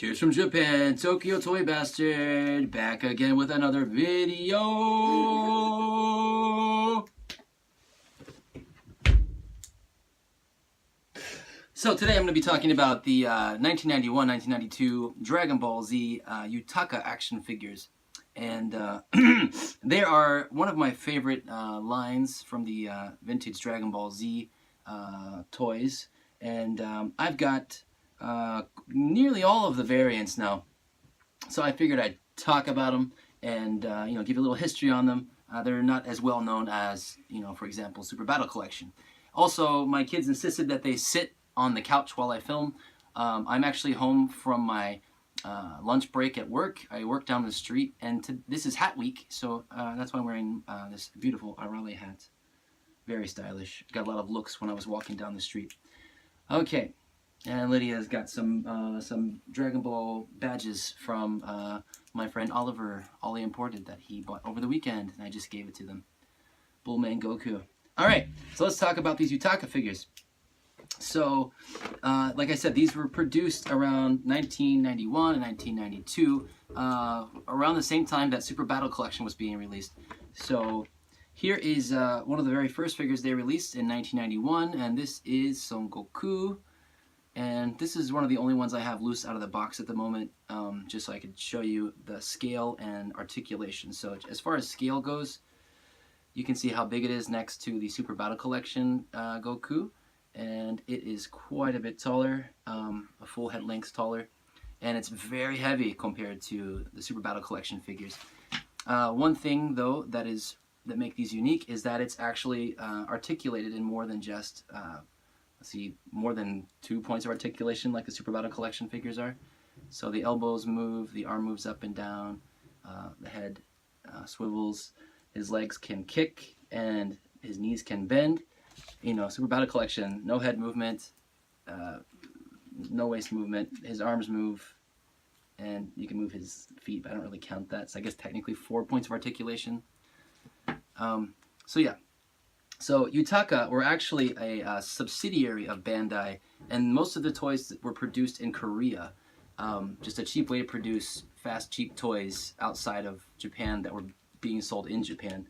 Cheers from Japan, Tokyo Toy Bastard, back again with another video. So today I'm going to be talking about the 1991-1992 Dragon Ball Z Yutaka action figures. And they are one of my favorite lines from the vintage Dragon Ball Z toys. And I've got nearly all of the variants now, so I figured I'd talk about them and give a little history on them. They're not as well known as, for example, Super Battle Collection. Also, my kids insisted that they sit on the couch while I film. I'm actually home from my lunch break at work. I work down the street, and this is Hat Week, so that's why I'm wearing this beautiful Arale hat. Very stylish. Got a lot of looks when I was walking down the street. Okay. And Lydia's got some Dragon Ball badges from my friend Oliver, Ollie Imported, that he bought over the weekend, and I just gave it to them. Bullman Goku. Alright, so let's talk about these Yutaka figures. So, like I said, these were produced around 1991 and 1992, around the same time that Super Battle Collection was being released. So, here is one of the very first figures they released in 1991, and this is Son Goku. And this is one of the only ones I have loose out of the box at the moment, just so I could show you the scale and articulation. So as far as scale goes, you can see how big it is next to the Super Battle Collection Goku. And it is quite a bit taller, a full head length taller. And it's very heavy compared to the Super Battle Collection figures. One thing, though, that make these unique is that it's actually articulated in more than just... more than 2 points of articulation like the Super Battle Collection figures are. So the elbows move, the arm moves up and down, the head swivels, his legs can kick, and his knees can bend. Super Battle Collection, no head movement, no waist movement, his arms move, and you can move his feet, but I don't really count that, so I guess technically 4 points of articulation. So yeah. So Yutaka were actually a subsidiary of Bandai, and most of the toys were produced in Korea. Just a cheap way to produce fast, cheap toys outside of Japan that were being sold in Japan.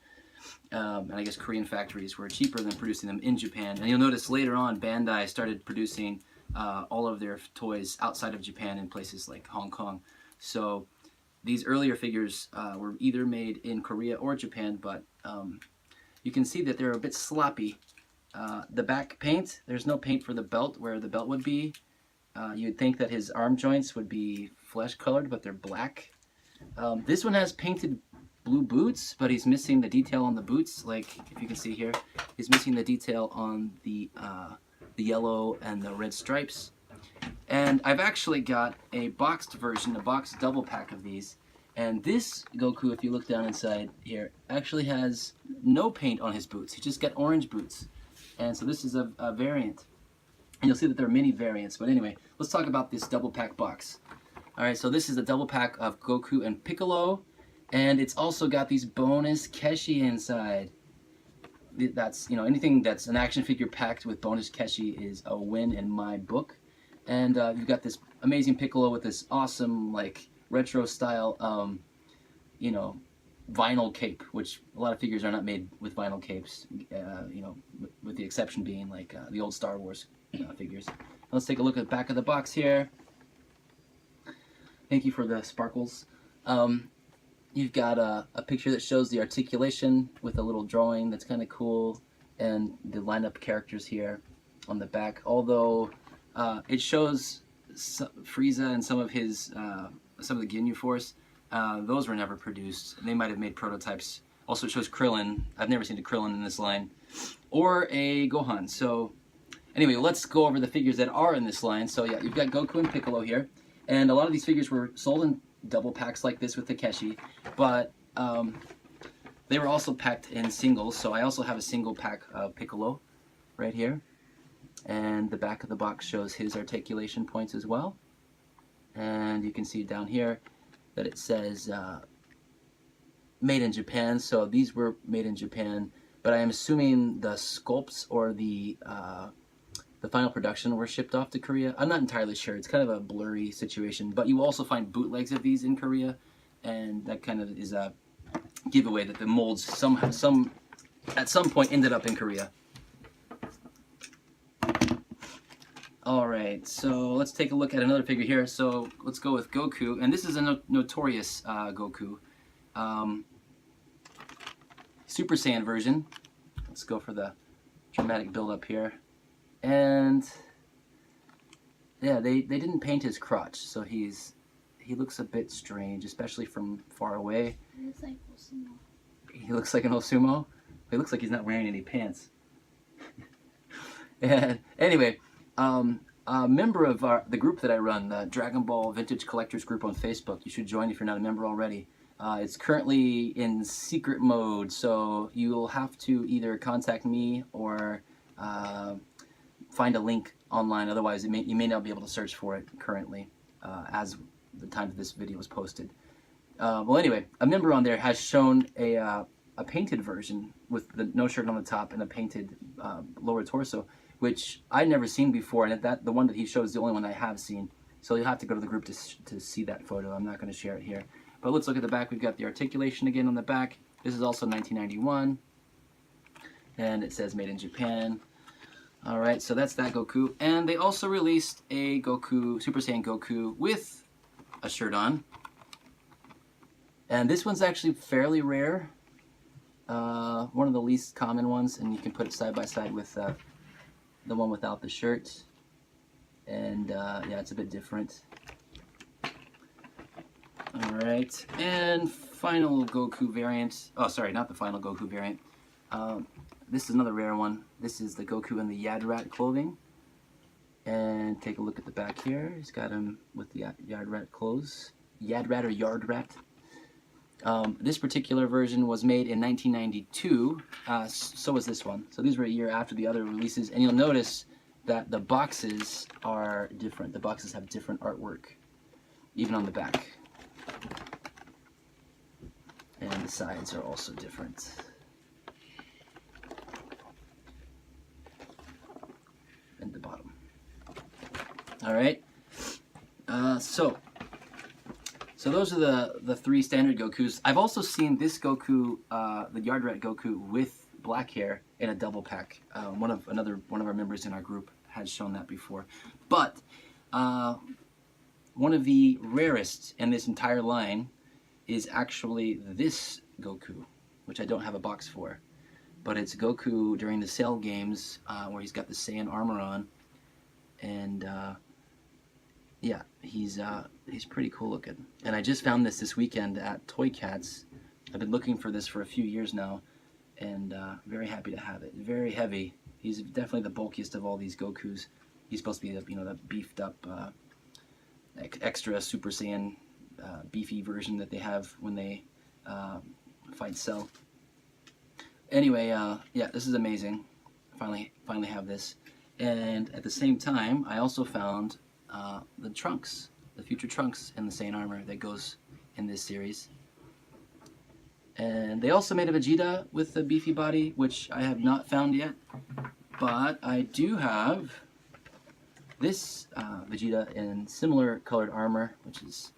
And I guess Korean factories were cheaper than producing them in Japan. And you'll notice later on Bandai started producing all of their toys outside of Japan in places like Hong Kong. So these earlier figures were either made in Korea or Japan, but you can see that they're a bit sloppy. The back paint, there's no paint for the belt where the belt would be. You'd think that his arm joints would be flesh colored, but they're black. This one has painted blue boots, but he's missing the detail on the boots. Like, if you can see here, he's missing the detail on the yellow and the red stripes. And I've actually got a boxed version, a boxed double pack of these. And this Goku, if you look down inside here, actually has no paint on his boots. He just got orange boots. And so this is a variant. And you'll see that there are many variants. But anyway, let's talk about this double pack box. Alright, so this is a double pack of Goku and Piccolo. And it's also got these bonus Keshi inside. That's, anything that's an action figure packed with bonus Keshi is a win in my book. And you've got this amazing Piccolo with this awesome, retro style, vinyl cape, which a lot of figures are not made with vinyl capes, with the exception being the old Star Wars figures. Let's take a look at the back of the box here. Thank you for the sparkles. You've got a picture that shows the articulation with a little drawing that's kind of cool, and the lineup characters here on the back. Although it shows Frieza and some of his some of the Ginyu Force, those were never produced. They might have made prototypes. Also, it shows Crillon. I've never seen a Crillon in this line, or a Gohan. So, anyway, let's go over the figures that are in this line. So, yeah, you've got Goku and Piccolo here, and a lot of these figures were sold in double packs like this with the Keshi, but they were also packed in singles. So, I also have a single pack of Piccolo right here, and the back of the box shows his articulation points as well. And you can see down here that it says made in Japan, so these were made in Japan, but I am assuming the sculpts or the the final production were shipped off to Korea. I'm not entirely sure. It's kind of a blurry situation, but you also find bootlegs of these in Korea, and that kind of is a giveaway that the molds at some point ended up in Korea. All right, so let's take a look at another figure here. So let's go with Goku, and this is a notorious Goku. Super Saiyan version. Let's go for the dramatic build-up here. And yeah, they didn't paint his crotch, so he looks a bit strange, especially from far away. He looks like Osumo. He looks like an Osumo? He looks like he's not wearing any pants. And anyway, a member of the group that I run, the Dragon Ball Vintage Collectors group on Facebook. You should join if you're not a member already. It's currently in secret mode, so you'll have to either contact me or find a link online. Otherwise, you may not be able to search for it currently as the time that this video was posted. Well, anyway, a member on there has shown a painted version with no shirt on the top and a painted lower torso, which I'd never seen before, and the one that he showed is the only one I have seen. So you'll have to go to the group to see that photo. I'm not going to share it here. But let's look at the back. We've got the articulation again on the back. This is also 1991, and it says made in Japan. All right, so that's that Goku. And they also released a Goku, Super Saiyan Goku, with a shirt on. And this one's actually fairly rare. One of the least common ones, and you can put it side by side with the one without the shirt. And yeah, it's a bit different. Alright, and final Goku variant. Oh, sorry, not the final Goku variant. This is another rare one. This is the Goku in the Rat clothing. And take a look at the back here. He's got him with the Rat clothes. Rat or Yard Rat. This particular version was made in 1992. So was this one. So these were a year after the other releases. And you'll notice that the boxes are different. The boxes have different artwork, even on the back. And the sides are also different. And the bottom. Alright. So those are the three standard Gokus. I've also seen this Goku, the Yard Rat Goku with black hair in a double pack. One of our members in our group has shown that before. But one of the rarest in this entire line is actually this Goku, which I don't have a box for. But it's Goku during the Cell games where he's got the Saiyan armor on. And yeah, he's pretty cool looking. And I just found this weekend at Toy Cats. I've been looking for this for a few years now, and very happy to have it. Very heavy. He's definitely the bulkiest of all these Gokus. He's supposed to be the beefed up extra Super Saiyan beefy version that they have when they fight Cell. Anyway, yeah, this is amazing. Finally have this. And at the same time, I also found the Trunks, the future Trunks in the Saiyan armor that goes in this series. And they also made a Vegeta with a beefy body, which I have not found yet. But I do have this Vegeta in similar colored armor, which is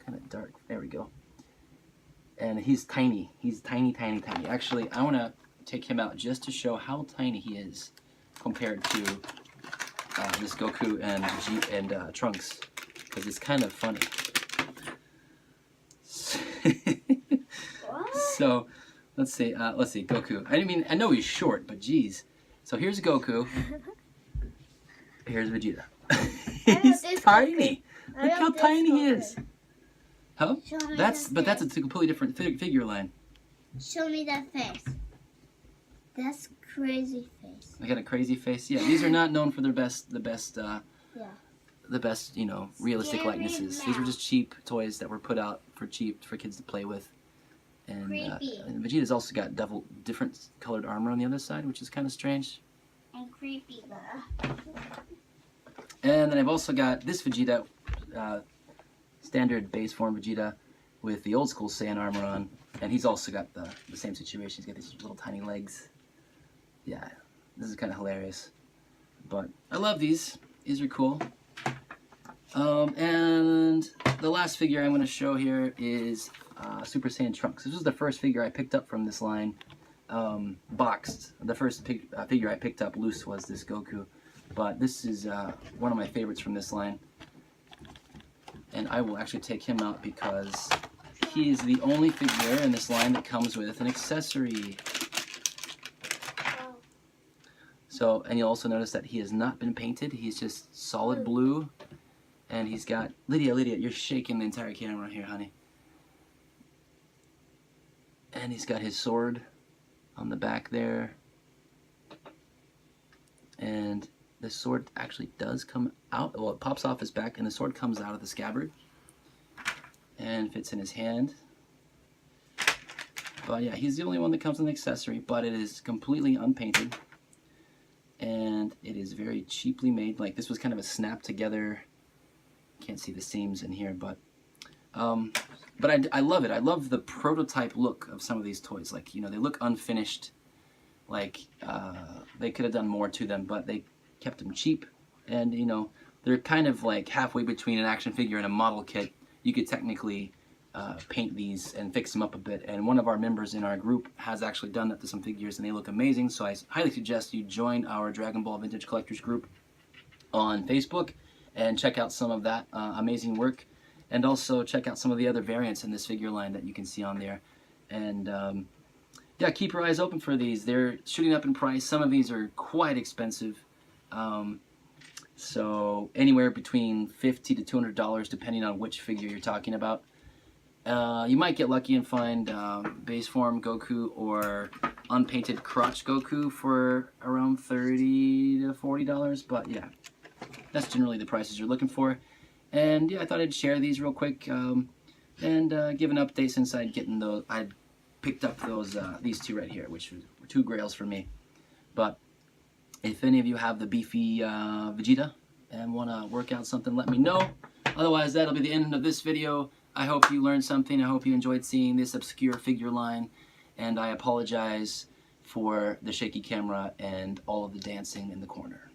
kind of dark. There we go. And he's tiny. He's tiny, tiny, tiny. Actually, I want to take him out just to show how tiny he is compared to this Goku and Trunks, because it's kind of funny. So let's see, Goku. I know he's short, but geez. So here's Goku. Here's Vegeta. He's tiny. Look how tiny he is. Huh? That's a completely different figure line. Show me that face. That's crazy face. I got a crazy face. Yeah, these are not known for the best, realistic likenesses. These were just cheap toys that were put out for cheap for kids to play with. And Vegeta's also got different colored armor on the other side, which is kind of strange. And creepy. And then I've also got this Vegeta, standard base form Vegeta, with the old school Saiyan armor on, and he's also got the same situation. He's got these little tiny legs. Yeah, this is kind of hilarious. But I love these. These are cool. And the last figure I'm going to show here is Super Saiyan Trunks. This was the first figure I picked up from this line, boxed. The first figure I picked up loose was this Goku. But this is one of my favorites from this line. And I will actually take him out because he is the only figure in this line that comes with an accessory. So, and you'll also notice that he has not been painted. He's just solid blue. And he's got, Lydia, you're shaking the entire camera here, honey. And he's got his sword on the back there. And the sword actually does come out. Well, it pops off his back, and the sword comes out of the scabbard and fits in his hand. But yeah, he's the only one that comes with an accessory, but it is completely unpainted. And it is very cheaply made. Like, this was kind of a snap together. Can't see the seams in here, but I love it. I love the prototype look of some of these toys. Like, you know, they look unfinished. Like, they could have done more to them, but they kept them cheap. And, you know, they're kind of like halfway between an action figure and a model kit. You could technically paint these and fix them up a bit. And one of our members in our group has actually done that to some figures, and they look amazing. So I highly suggest you join our Dragon Ball Vintage Collectors group on Facebook and check out some of that amazing work. And also check out some of the other variants in this figure line that you can see on there. And yeah, keep your eyes open for these. They're shooting up in price. Some of these are quite expensive. So anywhere between $50 to $200 depending on which figure you're talking about. You might get lucky and find base form Goku or unpainted crotch Goku for around $30 to $40, but yeah, that's generally the prices you're looking for. And yeah, I thought I'd share these real quick and give an update since I'd picked up these two right here, which were two grails for me. But if any of you have the beefy Vegeta and want to work out something, let me know. Otherwise, that'll be the end of this video. I hope you learned something. I hope you enjoyed seeing this obscure figure line. And I apologize for the shaky camera and all of the dancing in the corner.